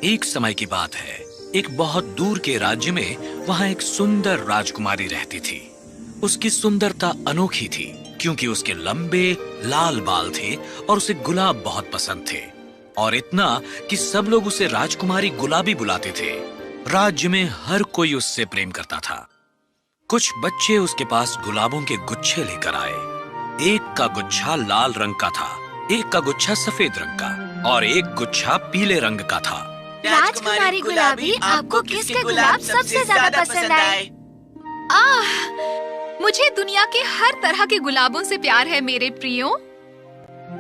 एक समय की बात है, एक बहुत दूर के राज्य में वहाँ एक सुंदर राजकुमारी रहती थी। उसकी सुंदरता अनोखी थी क्योंकि उसके लंबे लाल बाल थे और उसे गुलाब बहुत पसंद थे, और इतना कि सब लोग उसे राजकुमारी गुलाबी बुलाते थे। राज्य में हर कोई उससे प्रेम करता था। कुछ बच्चे उसके पास गुलाबों के गुच्छे लेकर आए। एक का गुच्छा लाल रंग का था, एक का गुच्छा सफेद रंग का और एक गुच्छा पीले रंग का था। राजकुमारी गुलाबी, आपको किसके गुलाब सबसे ज्यादा पसंद आए? मुझे दुनिया के हर तरह के गुलाबों से प्यार है मेरे प्रियो।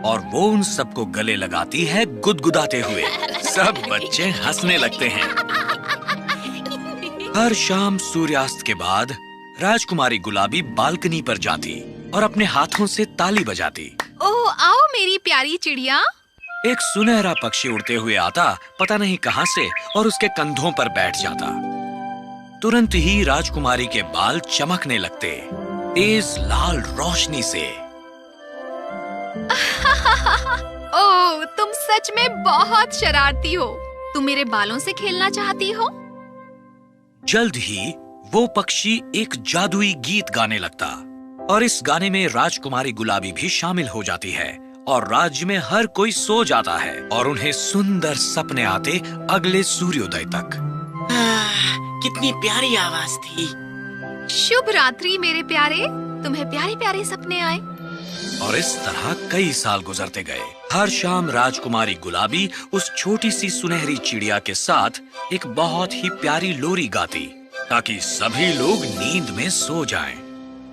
और वो उन सबको गले लगाती है गुदगुदाते हुए। सब बच्चे हंसने लगते हैं। हर शाम सूर्यास्त के बाद राजकुमारी गुलाबी बालकनी पर जाती और अपने हाथों से ताली बजाती। ओह, आओ मेरी प्यारी चिड़िया। एक सुनहरा पक्षी उड़ते हुए आता, पता नहीं कहां से, और उसके कंधों पर बैठ जाता। तुरंत ही राजकुमारी के बाल चमकने लगते, तेज लाल रोशनी से। ओह, तुम सच में बहुत शरारती हो। तुम मेरे बालों से खेलना चाहती हो? जल्द ही वो पक्षी एक जादुई गीत गाने लगता और इस गाने में राजकुमारी गुलाबी भी शामिल हो जाती है और राज्य में हर कोई सो जाता है और उन्हें सुंदर सपने आते अगले सूर्योदय तक। कितनी प्यारी आवाज थी। शुभ रात्रि मेरे प्यारे, तुम्हें प्यारे प्यारे सपने आए। और इस तरह कई साल गुजरते गए। हर शाम राजकुमारी गुलाबी उस छोटी सी सुनहरी चिड़िया के साथ एक बहुत ही प्यारी लोरी गाती ताकि सभी लोग नींद में सो जाएं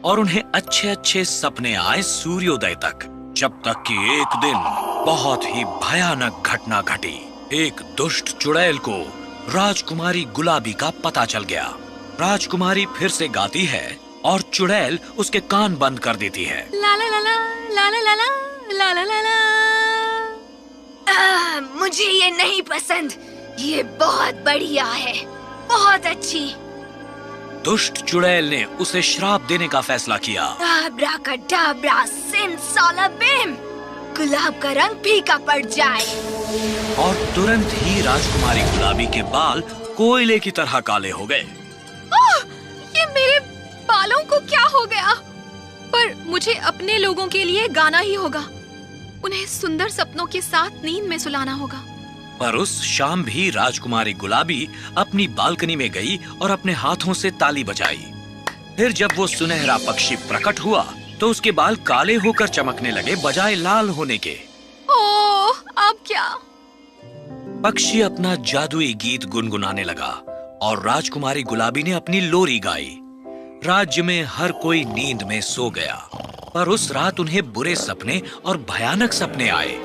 और उन्हें अच्छे अच्छे सपने आए सूर्योदय तक। जब तक कि एक दिन बहुत ही भयानक घटना घटी। एक दुष्ट चुड़ैल को राजकुमारी गुलाबी का पता चल गया। राजकुमारी फिर से गाती है और चुड़ैल उसके कान बंद कर देती है। ला ला ला ला ला ला ला ला ला ला ला। मुझे ये नहीं पसंद। ये बहुत बढ़िया है, बहुत अच्छी। दुष्ट चुड़ैल ने उसे श्राप देने का फैसला किया। अब्राकडाब्रा, सिमसालाबिम, गुलाब का रंग फीका पड़ जाए। और तुरंत ही राजकुमारी गुलाबी के बाल कोयले की तरह काले हो गए। ये मेरे बालों को क्या हो गया? पर मुझे अपने लोगों के लिए गाना ही होगा। उन्हें सुंदर सपनों के साथ नींद में सुलाना होगा। पर उस शाम भी राजकुमारी गुलाबी अपनी बालकनी में गई और अपने हाथों से ताली बजाई। फिर जब वो सुनहरा पक्षी प्रकट हुआ तो उसके बाल काले होकर चमकने लगे बजाय लाल होने के। ओह, अब क्या? पक्षी अपना जादुई गीत गुनगुनाने लगा और राजकुमारी गुलाबी ने अपनी लोरी गाई। राज्य में हर कोई नींद में सो गया, पर उस रात उन्हें बुरे सपने और भयानक सपने आए।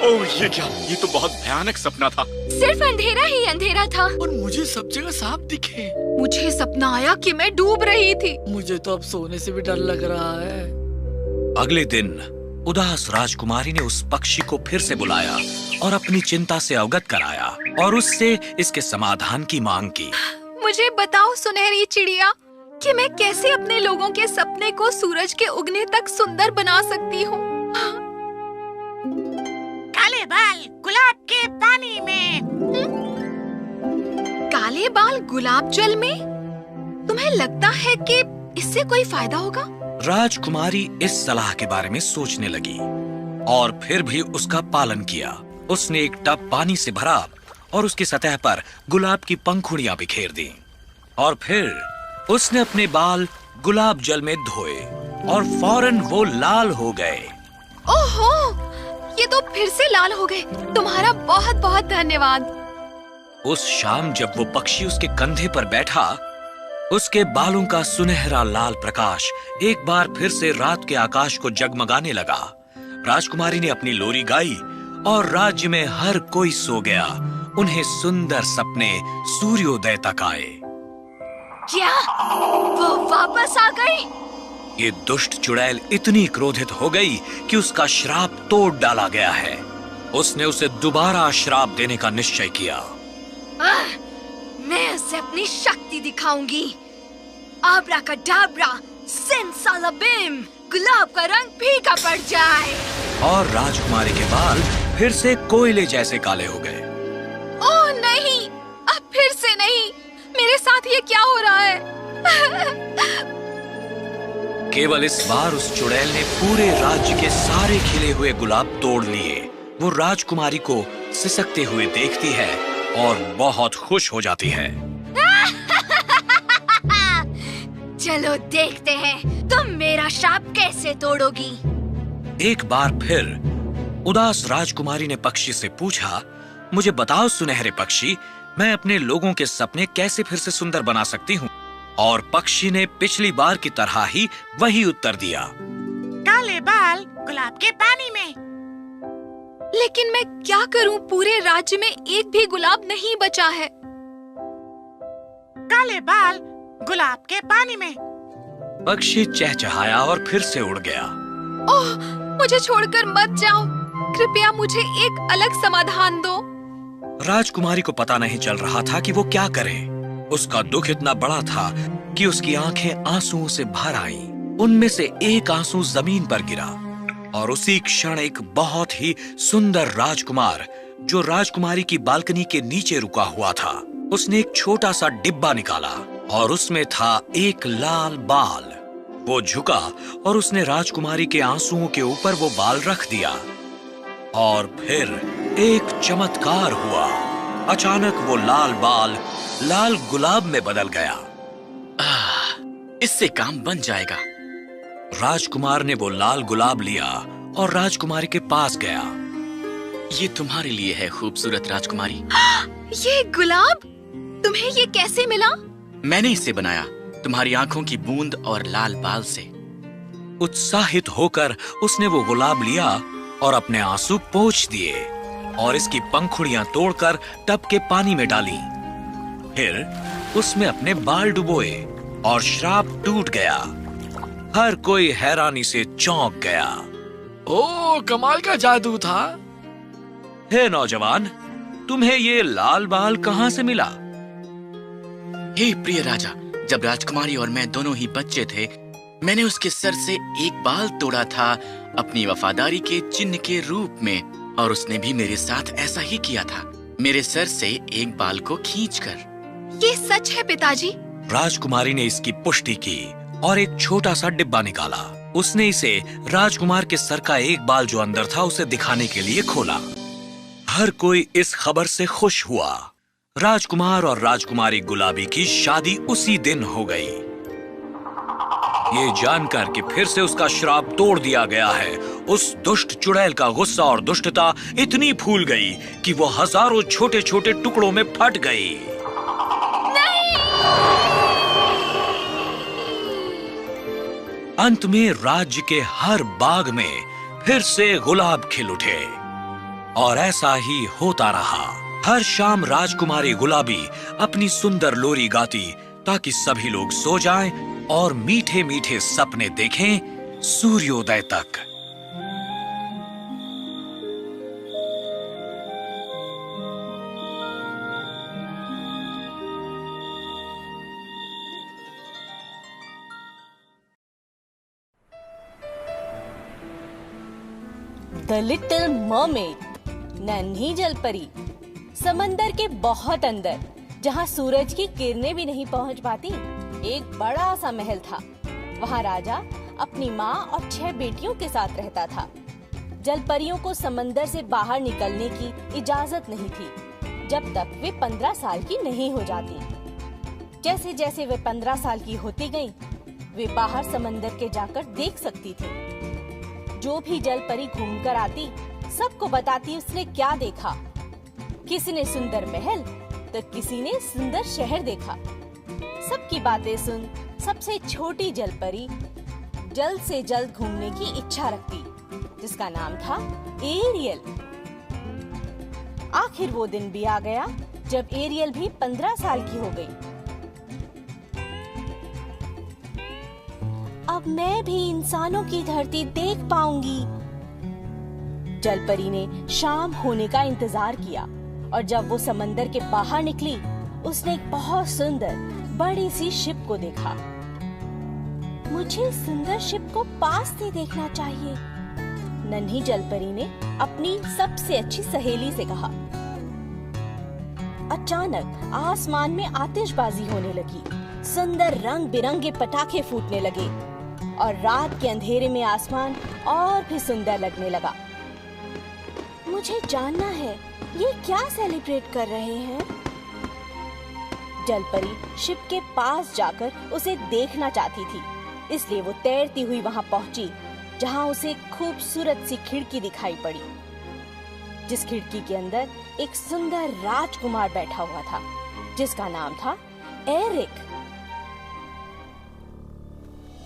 ओह, ये क्या? ये तो बहुत भयानक सपना था। सिर्फ अंधेरा ही अंधेरा था और मुझे सब जगह सांप दिखे। मुझे सपना आया कि मैं डूब रही थी। मुझे तो अब सोने से भी डर लग रहा है। अगले दिन उदास राजकुमारी ने उस पक्षी को फिर से बुलाया और अपनी चिंता से अवगत कराया और उससे इसके समाधान की मांग की। मुझे बताओ सुनहरी चिड़िया कि मैं कैसे अपने लोगों के सपने को सूरज के उगने तक सुंदर बना सकती हूँ। काले बाल गुलाब के पानी में। काले बाल गुलाब जल में? तुम्हें लगता है कि इससे कोई फायदा होगा? राजकुमारी इस सलाह के बारे में सोचने लगी और फिर भी उसका पालन किया। उसने एक टब पानी से भरा और उसकी सतह पर गुलाब की पंखुड़ियां बिखेर दी और फिर उसने अपने बाल गुलाब जल में धोए और फौरन वो लाल हो गए। ओहो, ये तो फिर से लाल हो गए। तुम्हारा बहुत बहुत धन्यवाद। उस शाम जब वो पक्षी उसके कंधे पर बैठा, उसके बालों का सुनहरा लाल प्रकाश एक बार फिर से रात के आकाश को जगमगाने लगा। राजकुमारी ने अपनी लोरी गाई और राज्य में हर कोई सो गया। उन्हें सुंदर सपने सूर्योदय तक आए। क्या वो वापस आ गई? ये दुष्ट चुड़ैल इतनी क्रोधित हो गई कि उसका श्राप तोड़ डाला गया है। उसने उसे दोबारा श्राप देने का निश्चय किया। मैं उसे अपनी शक्ति दिखाऊंगी। आब्राकाडाब्रा, सिमसालाबिम, गुलाब का रंग फीका पड़ जाए। और राजकुमारी के बाल फिर से कोयले जैसे काले हो गए। ओह नहीं, अब फिर से नहीं। मेरे साथ ये क्या हो रहा है? केवल इस बार उस चुड़ैल ने पूरे राज्य के सारे खिले हुए गुलाब तोड़ लिए। वो राजकुमारी को सिसकते हुए देखती है और बहुत खुश हो जाती है। चलो देखते हैं तुम मेरा शाप कैसे तोड़ोगी। एक बार फिर उदास राजकुमारी ने पक्षी से पूछा, मुझे बताओ सुनहरे पक्षी, मैं अपने लोगों के सपने कैसे फिर से सुंदर बना सकती हूँ? और पक्षी ने पिछली बार की तरह ही वही उत्तर दिया, काले बाल गुलाब के पानी में। लेकिन मैं क्या करूं? पूरे राज्य में एक भी गुलाब नहीं बचा है। काले बाल गुलाब के पानी में। पक्षी चहचहाया और फिर से उड़ गया। ओह, मुझे छोड़कर मत जाओ। कृपया मुझे एक अलग समाधान दो। राजकुमारी को पता नहीं चल रहा था कि वो क्या करे। उसका दुख इतना बड़ा था कि उसकी आंखें आंसुओं से भर आईं। उनमें से एक आंसू जमीन पर गिरा और उसी क्षण एक बहुत ही सुंदर राजकुमार, जो राजकुमारी की बालकनी के नीचे रुका हुआ था, उसने एक छोटा सा डिब्बा निकाला और उसमें था एक लाल बाल। वो झुका और उसने राजकुमारी के आंसुओं के ऊपर वो बाल रख दिया और फिर एक चमत्कार हुआ। अचानक वो लाल बाल लाल गुलाब में बदल गया। इससे काम बन जाएगा। राजकुमार ने वो लाल गुलाब लिया और राजकुमारी के पास गया। ये तुम्हारे लिए है खूबसूरत राजकुमारी। ये गुलाब तुम्हें ये कैसे मिला? मैंने इसे बनाया तुम्हारी आंखों की बूंद और लाल बाल से। उत्साहित होकर उसने वो गुलाब लिया और अपने आंसू पोंछ दिए और इसकी पंखुड़ियां तोड़कर टब के पानी में डाली। फिर उसमें अपने बाल डुबोए और श्राप टूट गया। हर कोई हैरानी से चौंक गया। ओ, कमाल का जादू था। हे नौजवान, तुम्हें ये लाल बाल कहाँ से मिला? हे प्रिय राजा, जब राजकुमारी और मैं दोनों ही बच्चे थे, मैंने उसके सर से एक बाल तोड़ा था अपनी वफादारी के चिन्ह के रूप में, और उसने भी मेरे साथ ऐसा ही किया था, मेरे सर से एक बाल को खींचकर। ये सच है पिताजी? राजकुमारी ने इसकी पुष्टि की और एक छोटा सा डिब्बा निकाला। उसने इसे राजकुमार के सर का एक बाल जो अंदर था उसे दिखाने के लिए खोला। हर कोई इस खबर से खुश हुआ। राजकुमार और राजकुमारी गुलाबी की शादी उसी दिन हो गई। ये जानकर कि फिर से उसका श्राप तोड़ दिया गया है, उस दुष्ट चुड़ैल का गुस्सा और दुष्टता इतनी फूल गई कि वो हजारों छोटे छोटे टुकड़ों में फट गई। अंत में राज्य के हर बाग में फिर से गुलाब खिल उठे और ऐसा ही होता रहा। हर शाम राजकुमारी गुलाबी अपनी सुंदर लोरी गाती ताकि सभी लोग सो जाएं और मीठे मीठे सपने देखें सूर्योदय तक। द लिटिल मरमेड, नन्ही जलपरी। समंदर के बहुत अंदर, जहाँ सूरज की किरणें भी नहीं पहुँच पाती, एक बड़ा सा महल था। वहाँ राजा अपनी माँ और 6 बेटियों के साथ रहता था। जलपरियों को समंदर से बाहर निकलने की इजाजत नहीं थी जब तक वे 15 साल की नहीं हो जाती। जैसे जैसे वे 15 साल की होती गईं, वे बाहर समंदर के जाकर देख सकती थी। जो भी जलपरी घूमकर आती, सबको बताती उसने क्या देखा। किसी ने सुंदर महल तो किसी ने सुंदर शहर देखा। सबकी बातें सुन सबसे छोटी जलपरी जल्द से जल्द घूमने की इच्छा रखती, जिसका नाम था एरियल। आखिर वो दिन भी आ गया जब एरियल भी 15 साल की हो गई। अब मैं भी इंसानों की धरती देख पाऊंगी। जलपरी ने शाम होने का इंतजार किया और जब वो समंदर के बाहर निकली, उसने एक बहुत सुंदर बड़ी सी शिप को देखा। मुझे सुंदर शिप को पास से देखना चाहिए, नन्ही जलपरी ने अपनी सबसे अच्छी सहेली से कहा। अचानक आसमान में आतिशबाजी होने लगी, सुंदर रंग बिरंगे पटाखे फूटने लगे और रात के अंधेरे में आसमान और भी सुंदर लगने लगा। मुझे जानना है, ये क्या सेलिब्रेट कर रहे हैं? जलपरी शिप के पास जाकर उसे देखना चाहती थी, इसलिए वो तैरती हुई वहां पहुंची, जहां उसे खूबसूरत सी खिड़की दिखाई पड़ी, जिस खिड़की के अंदर एक सुंदर राजकुमार बैठा हुआ था, जिसका नाम था एरिक।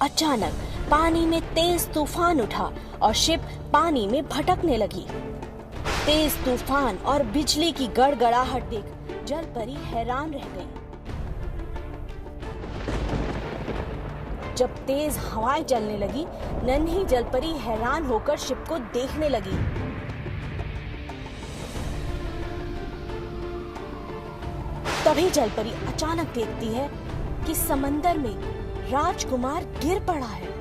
अचानक पानी में तेज तूफान उठा और शिप पानी में भटकने लगी। तेज तूफान और बिजली की गड़गड़ाहट देख जलपरी हैरान रह गई। जब तेज हवाएं चलने लगी, नन्ही जलपरी हैरान होकर शिप को देखने लगी। तभी जलपरी अचानक देखती है कि समंदर में राजकुमार गिर पड़ा है।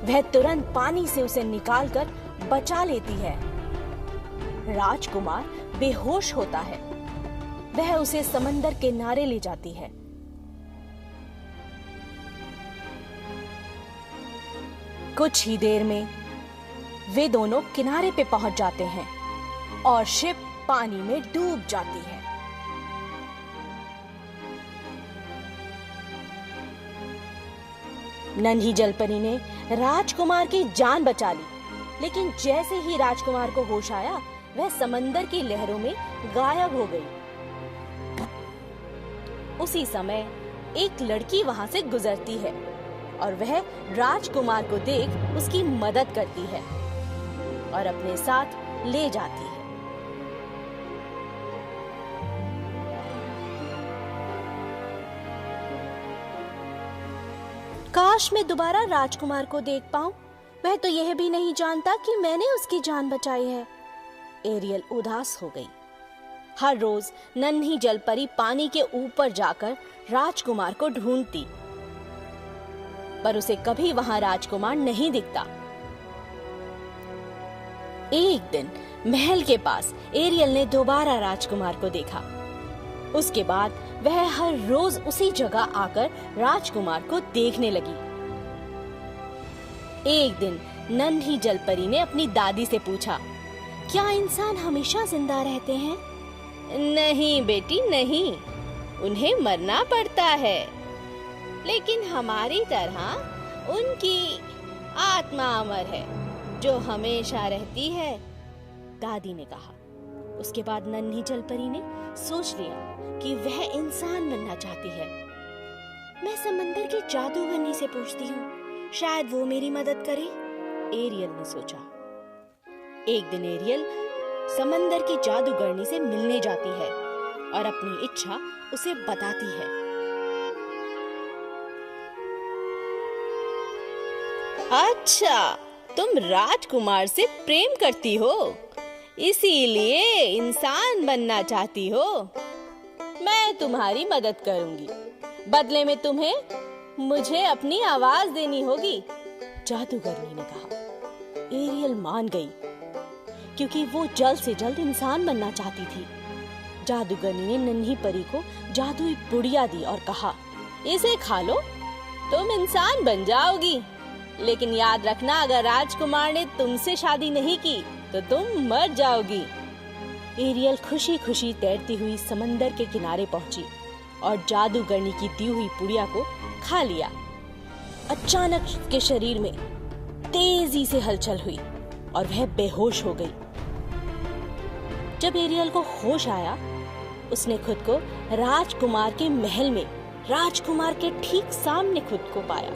वह तुरंत पानी से उसे निकालकर बचा लेती है। राजकुमार बेहोश होता है। वह उसे समंदर के किनारे ले जाती है। कुछ ही देर में वे दोनों किनारे पे पहुंच जाते हैं और शिप पानी में डूब जाती है। नन्ही जलपरी ने राजकुमार की जान बचा ली, लेकिन जैसे ही राजकुमार को होश आया, वह समंदर की लहरों में गायब हो गई। उसी समय एक लड़की वहां से गुजरती है और वह राजकुमार को देख उसकी मदद करती है और अपने साथ ले जाती है। काश मैं दोबारा राजकुमार को देख पाऊं। वह तो यह भी नहीं जानता कि मैंने उसकी जान बचाई है। एरियल उदास हो गई। हर रोज नन्ही जलपरी पानी के ऊपर जाकर राजकुमार को ढूंढती, पर उसे कभी वहां राजकुमार नहीं दिखता। एक दिन महल के पास एरियल ने दोबारा राजकुमार को देखा। उसके बाद वह हर रोज उसी जगह आकर राजकुमार को देखने लगी। एक दिन नन्ही जलपरी ने अपनी दादी से पूछा, क्या इंसान हमेशा जिंदा रहते हैं? नहीं बेटी नहीं, उन्हें मरना पड़ता है, लेकिन हमारी तरह उनकी आत्मा अमर है जो हमेशा रहती है, दादी ने कहा। उसके बाद नन्ही जलपरी ने सोच लिया कि वह इंसान बनना चाहती है। मैं समंदर की जादूगरनी से पूछती हूँ, शायद वो मेरी मदद करे, एरियल ने सोचा। एक दिन एरियल समंदर की जादूगरनी से मिलने जाती है और अपनी इच्छा उसे बताती है। अच्छा, तुम राजकुमार से प्रेम करती हो, इसीलिए इंसान बनना चाहती हो। मैं तुम्हारी मदद करूंगी, बदले में तुम्हें मुझे अपनी आवाज देनी होगी, जादूगरनी ने कहा। एरियल मान गई, क्योंकि वो जल्द से जल्द इंसान बनना चाहती थी। जादूगरनी ने नन्ही परी को जादुई पुड़िया दी और कहा, इसे खा लो, तुम इंसान बन जाओगी। लेकिन याद रखना, अगर राजकुमार ने तुमसे शादी नहीं की तो तुम मर जाओगी। एरियल खुशी खुशी तैरती हुई समंदर के किनारे पहुंची और जादूगरनी की दी हुई पुड़िया को खा लिया। अचानक उसके शरीर में तेजी से हलचल हुई और वह बेहोश हो गई। जब एरियल को होश आया, उसने खुद को राजकुमार के महल में राजकुमार के ठीक सामने खुद को पाया।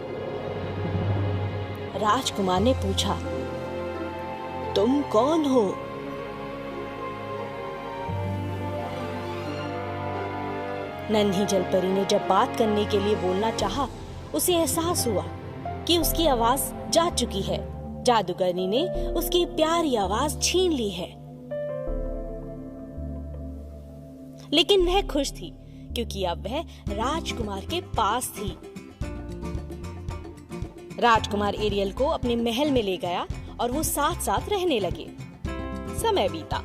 राजकुमार ने पूछा, तुम कौन हो? नन्ही जलपरी ने जब बात करने के लिए बोलना चाहा, उसे एहसास हुआ कि उसकी आवाज जा चुकी है। जादूगरनी ने उसकी प्यारी आवाज छीन ली है। लेकिन वह खुश थी, क्योंकि अब वह राजकुमार के पास थी। राजकुमार एरियल को अपने महल में ले गया और वो साथ साथ रहने लगे। समय बीता।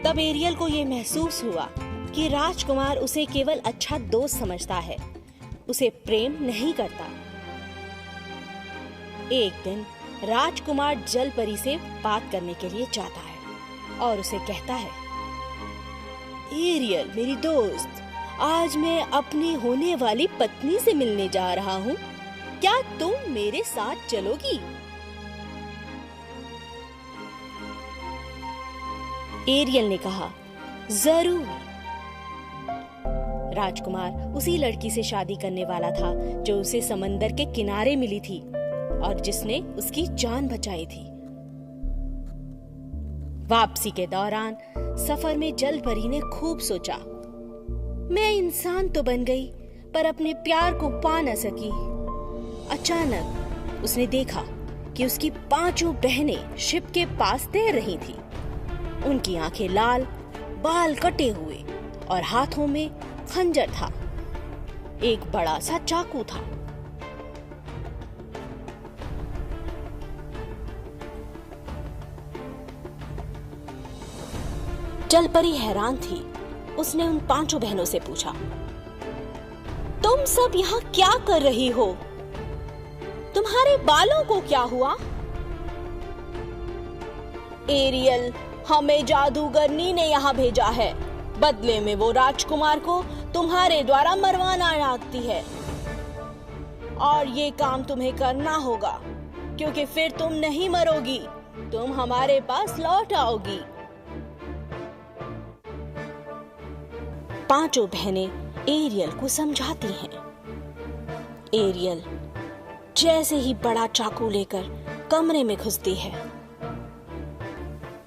तब एरियल को ये महसूस हुआ कि राजकुमार उसे केवल अच्छा दोस्त समझता है, उसे प्रेम नहीं करता। एक दिन राजकुमार जल परी से बात करने के लिए जाता है और उसे कहता है, एरियल मेरी दोस्त, आज मैं अपनी होने वाली पत्नी से मिलने जा रहा हूँ, क्या तुम मेरे साथ चलोगी? एरियल ने कहा, जरूर। राजकुमार उसी लड़की से शादी करने वाला था जो उसे समंदर के किनारे मिली थी और जिसने उसकी जान बचाई थी। वापसी के दौरान सफर में जल परी ने खूब सोचा, मैं इंसान तो बन गई पर अपने प्यार को पा न सकी। अचानक उसने देखा कि उसकी 5 बहनें शिप के पास तैर रही थी। उनकी आंखें लाल, बाल कटे हुए और हाथों में खंजर था। एक बड़ा सा चाकू था। जलपरी हैरान थी। उसने उन 5 बहनों से पूछा, तुम सब यहाँ क्या कर रही हो? तुम्हारे बालों को क्या हुआ? एरियल, हमें जादूगरनी ने यहाँ भेजा है। बदले में वो राजकुमार को तुम्हारे द्वारा मरवाना चाहती है और ये काम तुम्हें करना होगा, क्योंकि फिर तुम नहीं मरोगी, तुम हमारे पास लौट आओगी। 5 बहनें एरियल को समझाती हैं। एरियल जैसे ही बड़ा चाकू लेकर कमरे में घुसती है,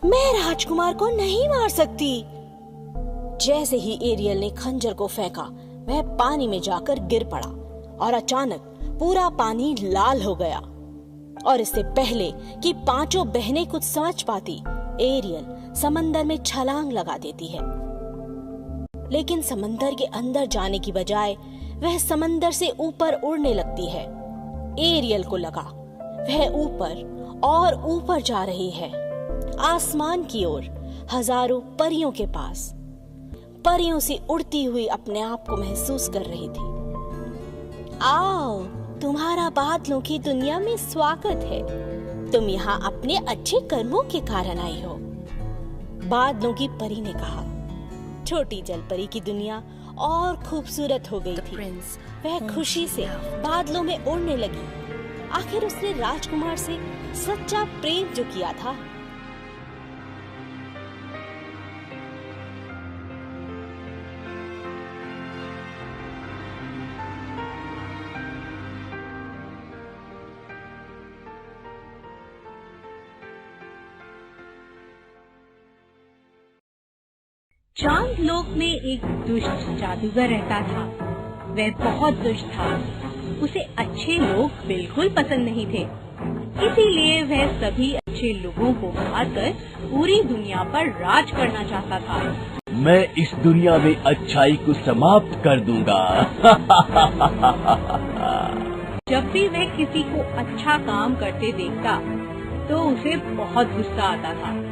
मैं राजकुमार को नहीं मार सकती। जैसे ही एरियल ने खंजर को फेंका, वह पानी में जाकर गिर पड़ा और अचानक पूरा पानी लाल हो गया। और इससे पहले कि 5 बहनें कुछ समझ पाती, एरियल समंदर में छलांग लगा देती है। लेकिन समंदर के अंदर जाने की बजाय वह समंदर से ऊपर उड़ने लगती है। एरियल को लगा वह ऊपर और ऊपर जा रही है, आसमान की ओर, हजारों परियों के पास। परियों से उड़ती हुई अपने आप को महसूस कर रही थी। आओ, तुम्हारा बादलों की दुनिया में स्वागत है। तुम यहाँ अपने अच्छे कर्मों के कारण आई हो। बादलों की परी ने कहा। छोटी जलपरी की दुनिया और खूबसूरत हो गई थी। वह खुशी से बादलों में उड़ने लगी। आखिर उसने राजकुमार से सच्चा प्रेम जो किया था। चांद लोक में एक दुष्ट जादूगर रहता था। वह बहुत दुष्ट था। उसे अच्छे लोग बिल्कुल पसंद नहीं थे। इसीलिए वह सभी अच्छे लोगों को मारकर पूरी दुनिया पर राज करना चाहता था। मैं इस दुनिया में अच्छाई को समाप्त कर दूंगा। जब भी वह किसी को अच्छा काम करते देखता तो उसे बहुत गुस्सा आता था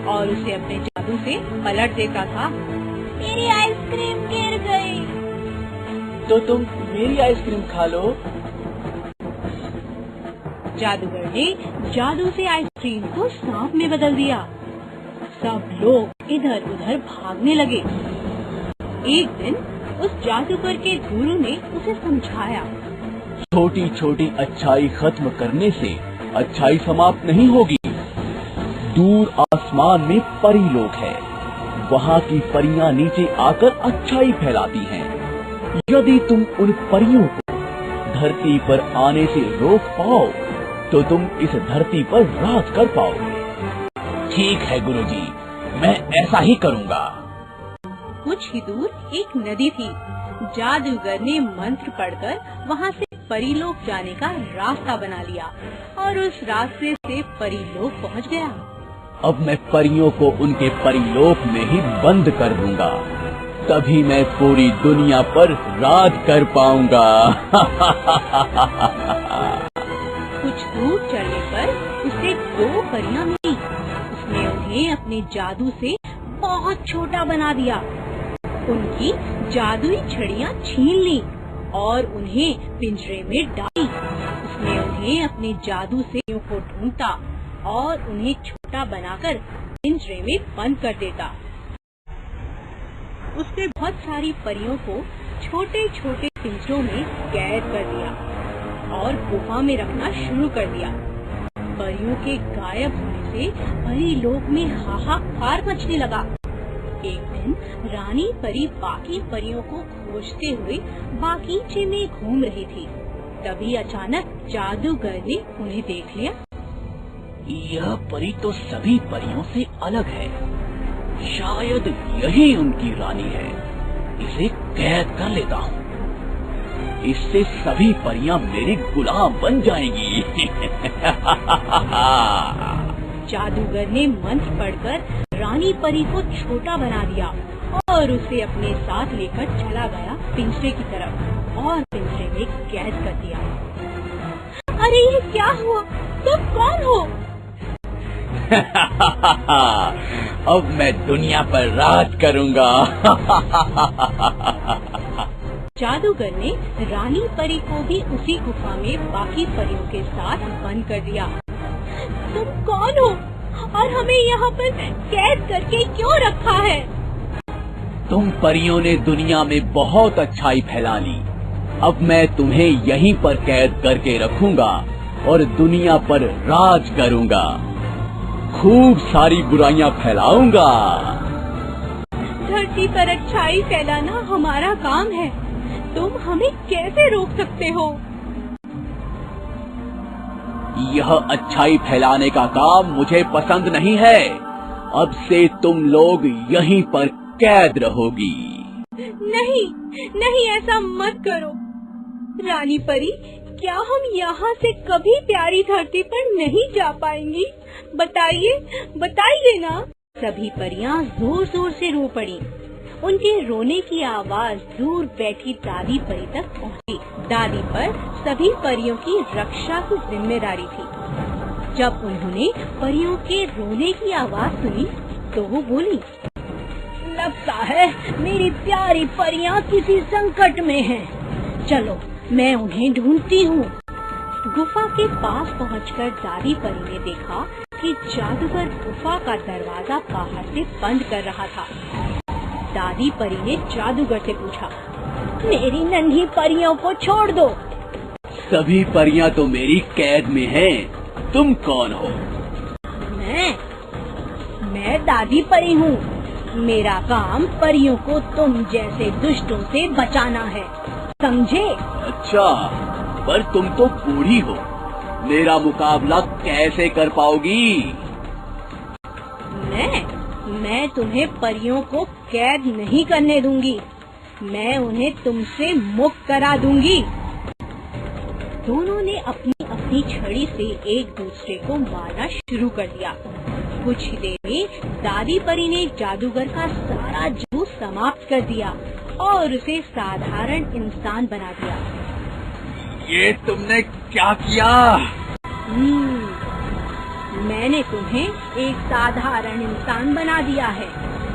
और उसे अपने जादू से पलट देता था। मेरी आइसक्रीम गिर गई। तो तुम मेरी आइसक्रीम खा लो। जादूगर ने जादू से आइसक्रीम को सांप में बदल दिया। सब लोग इधर उधर भागने लगे। एक दिन उस जादूगर के गुरु ने उसे समझाया, छोटी छोटी अच्छाई खत्म करने से अच्छाई समाप्त नहीं होगी। दूर आसमान में परी लोग है। वहाँ की परियां नीचे आकर अच्छाई फैलाती हैं। यदि तुम उन परियों को धरती पर आने से रोक पाओ तो तुम इस धरती पर राज कर पाओगे। ठीक है गुरुजी, मैं ऐसा ही करूँगा। कुछ ही दूर एक नदी थी। जादूगर ने मंत्र पढ़कर वहाँ से परीलोक जाने का रास्ता बना लिया और उस रास्ते से परीलोक पहुँच गया। अब मैं परियों को उनके परिलोक में ही बंद कर दूंगा। तभी मैं पूरी दुनिया पर राज कर पाऊंगा। कुछ दूर चलने पर उसे 2 परियां मिली। उसने उन्हें अपने जादू से बहुत छोटा बना दिया। उनकी जादुई छड़ियां छीन ली और उन्हें पिंजरे में डाली। उसने उन्हें अपने जादू से को ढूंढता और उन्हें छोटा बनाकर पिंजरे में बंद कर देता। उसने बहुत सारी परियों को छोटे छोटे पिंजरों में कैद कर दिया और गुफा में रखना शुरू कर दिया। परियों के गायब होने से परी लोक में हाहाकार मचने लगा। एक दिन रानी परी बाकी परियों को खोजते हुए बागीचे में घूम रही थी। तभी अचानक जादूगर ने उन्हें देख लिया। यह परी तो सभी परियों से अलग है। शायद यही उनकी रानी है। इसे कैद कर लेता हूँ। इससे सभी परियां मेरी गुलाम बन जाएंगी। जादूगर ने मंत्र पढ़कर रानी परी को छोटा बना दिया और उसे अपने साथ लेकर चला गया पिंजरे की तरफ और पिंजरे में कैद कर दिया। अरे ये क्या हुआ? तुम कौन हो? अब मैं दुनिया पर राज करूंगा। जादूगर ने रानी परी को भी उसी गुफा में बाकी परियों के साथ बंद कर दिया। तुम कौन हो और हमें यहाँ पर कैद करके क्यों रखा है? तुम परियों ने दुनिया में बहुत अच्छाई फैला ली। अब मैं तुम्हें यहीं पर कैद करके रखूंगा और दुनिया पर राज करूंगा। खूब सारी बुराइयां फैलाऊंगा। धरती पर अच्छाई फैलाना हमारा काम है। तुम हमें कैसे रोक सकते हो? यह अच्छाई फैलाने का काम मुझे पसंद नहीं है। अब से तुम लोग यहीं पर कैद रहोगी। नहीं, नहीं, ऐसा मत करो। रानी परी, क्या हम यहाँ से कभी प्यारी धरती पर नहीं जा पाएंगी? बताइए, बताइए ना। सभी परियां जोर जोर से रो पड़ी। उनके रोने की आवाज दूर बैठी दादी परी तक पहुंची। दादी पर सभी परियों की रक्षा की जिम्मेदारी थी। जब उन्होंने परियों के रोने की आवाज सुनी तो वो बोली, लगता है मेरी प्यारी परियां किसी संकट में हैं। चलो, मैं उन्हें ढूंढती हूँ। गुफा के पास पहुंचकर दादी परी ने देखा कि जादूगर गुफा का दरवाजा बाहर से बंद कर रहा था। दादी परी ने जादूगर से पूछा, मेरी नन्ही परियों को छोड़ दो। सभी परियां तो मेरी कैद में हैं। तुम कौन हो? मैं दादी परी हूँ। मेरा काम परियों को तुम जैसे दुष्टों से बचाना है, समझे? अच्छा, पर तुम तो बूढ़ी हो। मेरा मुकाबला कैसे कर पाओगी? मैं तुम्हें परियों को कैद नहीं करने दूंगी। मैं उन्हें तुमसे मुक्त करा दूंगी। दोनों ने अपनी अपनी छड़ी से एक दूसरे को मारना शुरू कर दिया। कुछ देर में दादी परी ने जादूगर का सारा जादू समाप्त कर दिया और उसे साधारण इंसान बना दिया। ये तुमने क्या किया? मैंने तुम्हें एक साधारण इंसान बना दिया है।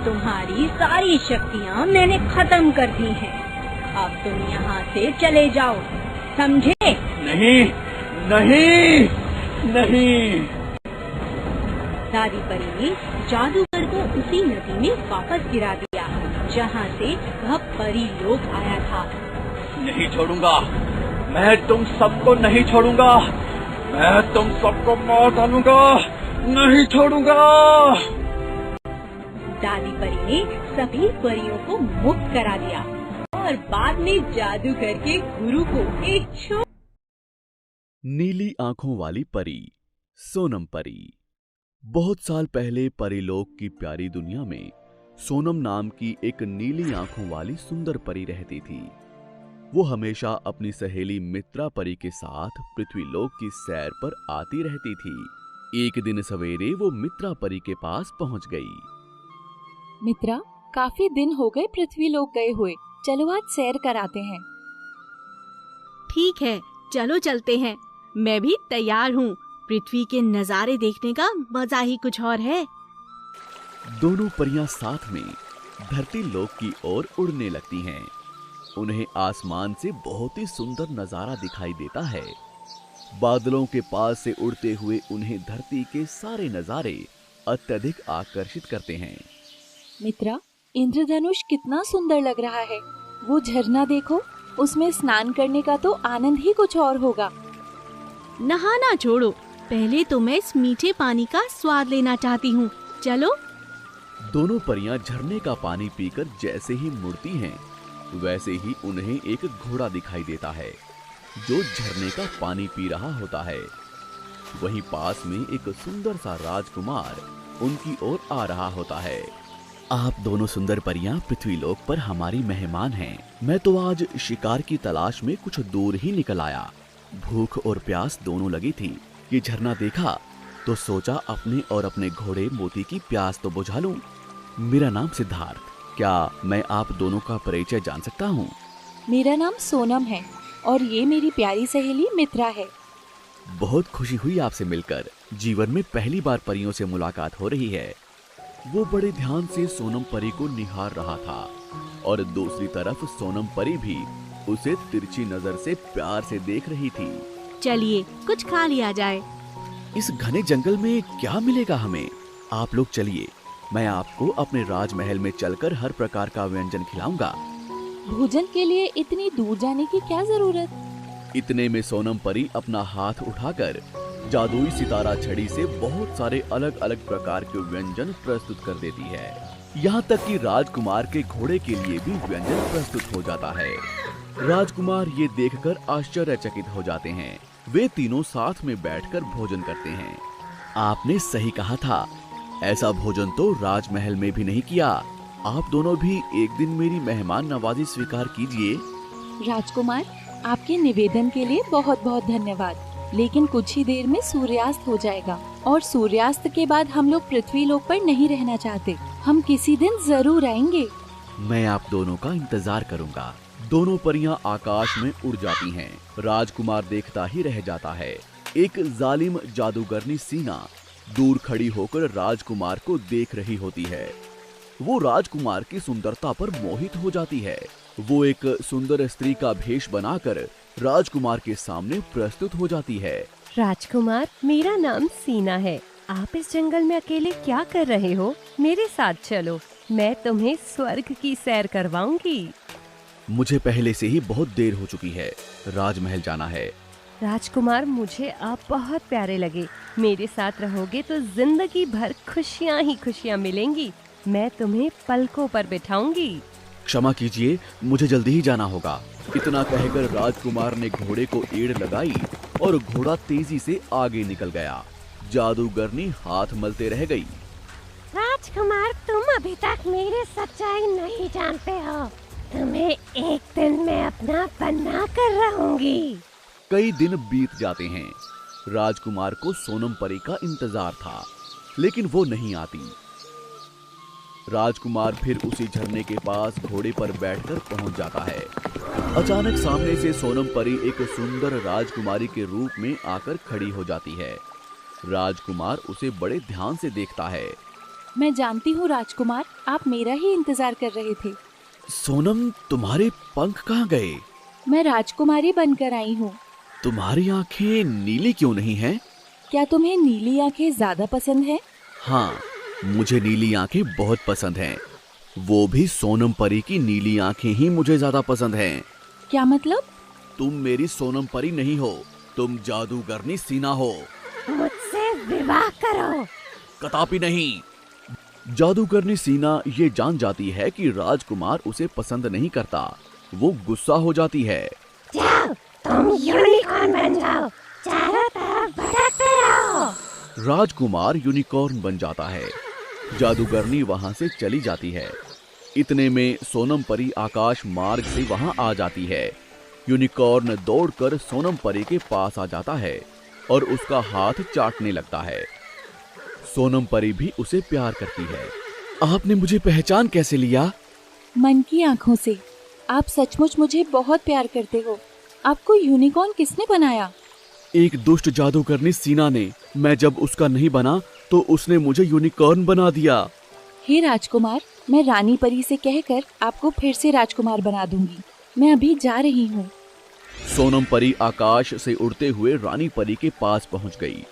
तुम्हारी सारी शक्तियाँ मैंने खत्म कर दी हैं। अब तुम यहाँ से चले जाओ, समझे? नहीं, नहीं, नहीं। दादी परी ने जादूगर को उसी नदी में वापस गिरा दिया जहाँ से वह परी लोक आया था। नहीं छोड़ूंगा, मैं तुम सबको नहीं छोड़ूंगा। मैं तुम सबको मार डालूंगा, नहीं छोड़ूंगा। दादी परी ने सभी परियों को मुक्त करा दिया और बाद में जादूगर के गुरु को एक नीली आंखों वाली परी, सोनम परी। बहुत साल पहले परीलोक की प्यारी दुनिया में सोनम नाम की एक नीली आंखों वाली सुंदर परी रहती थी। वो हमेशा अपनी सहेली मित्रा परी के साथ पृथ्वीलोक की सैर पर आती रहती थी। एक दिन सवेरे वो मित्रा परी के पास पहुंच गई। मित्रा, काफी दिन हो गए पृथ्वी लोक गए हुए। चलो आज सैर कराते हैं। ठीक है, चलो चलते हैं। मैं भी तैयार हूँ। पृथ्वी के नजारे देखने का मजा ही कुछ और है। दोनों परियां साथ में धरती लोक की ओर उड़ने लगती हैं। उन्हें आसमान से बहुत ही सुंदर नजारा दिखाई देता है। बादलों के पास से उड़ते हुए उन्हें धरती के सारे नजारे अत्यधिक आकर्षित करते हैं। मित्रा, इंद्रधनुष कितना सुंदर लग रहा है। वो झरना देखो, उसमें स्नान करने का तो आनंद ही कुछ और होगा। नहाना छोड़ो, पहले तो मैं इस मीठे पानी का स्वाद लेना चाहती हूँ। चलो। दोनों परियां झरने का पानी पीकर जैसे ही मुड़ती हैं, वैसे ही उन्हें एक घोड़ा दिखाई देता है जो झरने का पानी पी रहा होता है। वहीं पास में एक सुंदर सा राजकुमार उनकी ओर आ रहा होता है। आप दोनों सुंदर परियां पृथ्वीलोक पर हमारी मेहमान हैं। मैं तो आज शिकार की तलाश में कुछ दूर ही निकल आया। भूख और प्यास दोनों लगी थी। ये झरना देखा तो सोचा अपने और अपने घोड़े मोती की प्यास तो बुझा लूं। मेरा नाम सिद्धार्थ। क्या मैं आप दोनों का परिचय जान सकता हूँ? मेरा नाम सोनम है और ये मेरी प्यारी सहेली मित्रा है। बहुत खुशी हुई आपसे मिलकर। जीवन में पहली बार परियों से मुलाकात हो रही है। वो बड़े ध्यान से सोनम परी को निहार रहा था और दूसरी तरफ सोनम परी भी उसे तिरछी नजर से प्यार से देख रही थी। चलिए कुछ खा लिया जाए। इस घने जंगल में क्या मिलेगा हमें? आप लोग चलिए, मैं आपको अपने राजमहल में चलकर हर प्रकार का व्यंजन खिलाऊंगा। भोजन के लिए इतनी दूर जाने की क्या जरूरत? इतने में सोनम परी अपना हाथ उठाकर जादुई सितारा छड़ी से बहुत सारे अलग अलग प्रकार के व्यंजन प्रस्तुत कर देती है। यहाँ तक कि राजकुमार के घोड़े के लिए भी व्यंजन प्रस्तुत हो जाता है। राजकुमार ये देखकर आश्चर्यचकित हो जाते हैं। वे तीनों साथ में बैठकर भोजन करते हैं। आपने सही कहा था, ऐसा भोजन तो राजमहल में भी नहीं किया। आप दोनों भी एक दिन मेरी मेहमान नवाजी स्वीकार कीजिए। राजकुमार, आपके निवेदन के लिए बहुत बहुत धन्यवाद। लेकिन कुछ ही देर में सूर्यास्त हो जाएगा और सूर्यास्त के बाद हम लोग पृथ्वी लोक पर नहीं रहना चाहते। हम किसी दिन जरूर आएंगे। मैं आप दोनों का इंतजार करूंगा। दोनों परियां आकाश में उड़ जाती हैं। राजकुमार देखता ही रह जाता है। एक जालिम जादूगरनी सीना दूर खड़ी होकर राजकुमार को देख रही होती है। वो राजकुमार की सुंदरता पर मोहित हो जाती है। वो एक सुंदर स्त्री का भेष बनाकर राजकुमार के सामने प्रस्तुत हो जाती है। राजकुमार, मेरा नाम सीना है। आप इस जंगल में अकेले क्या कर रहे हो? मेरे साथ चलो, मैं तुम्हें स्वर्ग की सैर करवाऊंगी। मुझे पहले से ही बहुत देर हो चुकी है, राजमहल जाना है। राजकुमार, मुझे आप बहुत प्यारे लगे। मेरे साथ रहोगे तो जिंदगी भर खुशियाँ ही खुशियाँ मिलेंगी। मैं तुम्हें पलकों पर बिठाऊंगी। क्षमा कीजिए, मुझे जल्दी ही जाना होगा। इतना कहकर राजकुमार ने घोड़े को एड़ लगाई और घोड़ा तेजी से आगे निकल गया। जादूगरनी हाथ मलते रह गई। राजकुमार, तुम अभी तक मेरी सच्चाई नहीं जानते हो। तुम्हें एक दिन मैं अपना बना कर रहूंगी। कई दिन बीत जाते हैं। राजकुमार को सोनम परी का इंतजार था, लेकिन वो नहीं आती। राजकुमार फिर उसी झरने के पास घोड़े पर बैठकर पहुंच जाता है। अचानक सामने से सोनम परी एक सुंदर राजकुमारी के रूप में आकर खड़ी हो जाती है। राजकुमार उसे बड़े ध्यान से देखता है। मैं जानती हूँ राजकुमार, आप मेरा ही इंतजार कर रहे थे। सोनम, तुम्हारे पंख कहाँ गए? मैं राजकुमारी बनकर आई हूँ। तुम्हारी आंखें नीली क्यों नहीं हैं? क्या तुम्हें नीली आंखें ज्यादा पसंद है? हाँ, मुझे नीली आंखें बहुत पसंद हैं। वो भी सोनम परी की नीली आंखें ही मुझे ज्यादा पसंद हैं। क्या मतलब? तुम मेरी सोनम परी नहीं हो, तुम जादूगरनी सीना हो। मुझसे विवाह करो। कदापि नहीं। जादूगरनी सीना ये जान जाती है कि राजकुमार उसे पसंद नहीं करता। वो गुस्सा हो जाती है। जाओ, तुम यूनिकॉर्न बन जाओ, चारों तरफ भटकते रहो। राजकुमार यूनिकॉर्न बन जाता है। जादूगरनी वहां से चली जाती है। इतने में सोनम परी आकाश मार्ग से वहां आ जाती है। यूनिकॉर्न दौड़कर सोनम परी के पास आ जाता है और उसका हाथ चाटने लगता है। सोनम परी भी उसे प्यार करती है। आपने मुझे पहचान कैसे लिया? मन की आँखों से। आप सचमुच मुझे बहुत प्यार करते हो। आपको यूनिकॉर्न किसने बनाया? एक दुष्ट जादूगरनी सीना ने। मैं जब उसका नहीं बना तो उसने मुझे यूनिकॉर्न बना दिया। हे राजकुमार, मैं रानी परी से कहकर आपको फिर से राजकुमार बना दूंगी। मैं अभी जा रही हूँ। सोनम परी आकाश से उड़ते हुए रानी परी के पास पहुँच गई।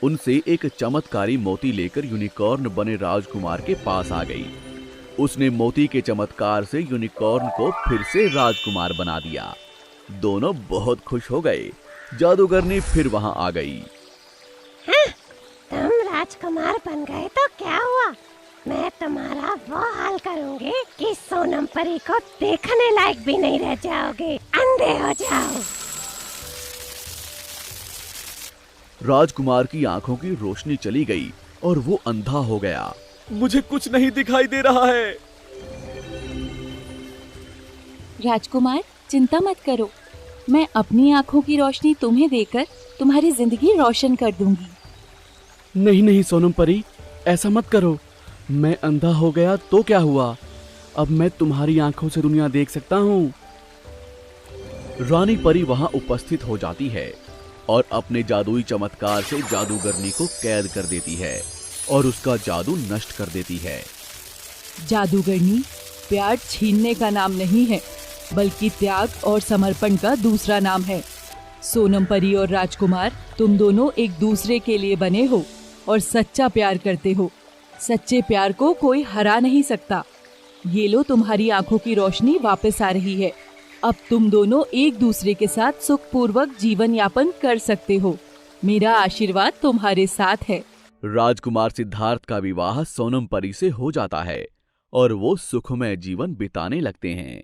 उनसे एक चमत्कारी मोती लेकर यूनिकॉर्न बने राजकुमार के पास आ गई। उसने मोती के चमत्कार से यूनिकॉर्न को फिर से राजकुमार बना दिया। दोनों बहुत खुश हो गए। जादूगरनी फिर वहाँ आ गई। तुम राजकुमार बन गए तो क्या हुआ? मैं तुम्हारा वो हाल करूंगी कि सोनम परी को देखने लायक भी नहीं रह जाओगे, अंधे हो जाओ। राजकुमार की आंखों की रोशनी चली गई और वो अंधा हो गया। मुझे कुछ नहीं दिखाई दे रहा है। राजकुमार, चिंता मत करो। मैं अपनी आँखों की रोशनी तुम्हें देकर तुम्हारी जिंदगी रोशन कर दूंगी। नहीं नहीं सोनम परी, ऐसा मत करो। मैं अंधा हो गया तो क्या हुआ? अब मैं तुम्हारी आंखों से दुनिया देख सकता हूँ। रानी परी वहाँ उपस्थित हो जाती है और अपने जादुई चमत्कार से जादूगरनी को कैद कर देती है और उसका जादू नष्ट कर देती है। जादूगरनी, प्यार छीनने का नाम नहीं है, बल्कि त्याग और समर्पण का दूसरा नाम है। सोनम परी और राजकुमार, तुम दोनों एक दूसरे के लिए बने हो और सच्चा प्यार करते हो। सच्चे प्यार को कोई हरा नहीं सकता। ये लो, तुम्हारी आंखों की रोशनी वापस आ रही है। अब तुम दोनों एक दूसरे के साथ सुखपूर्वक जीवन यापन कर सकते हो। मेरा आशीर्वाद तुम्हारे साथ है। राजकुमार सिद्धार्थ का विवाह सोनम परी से हो जाता है और वो सुखमय जीवन बिताने लगते हैं।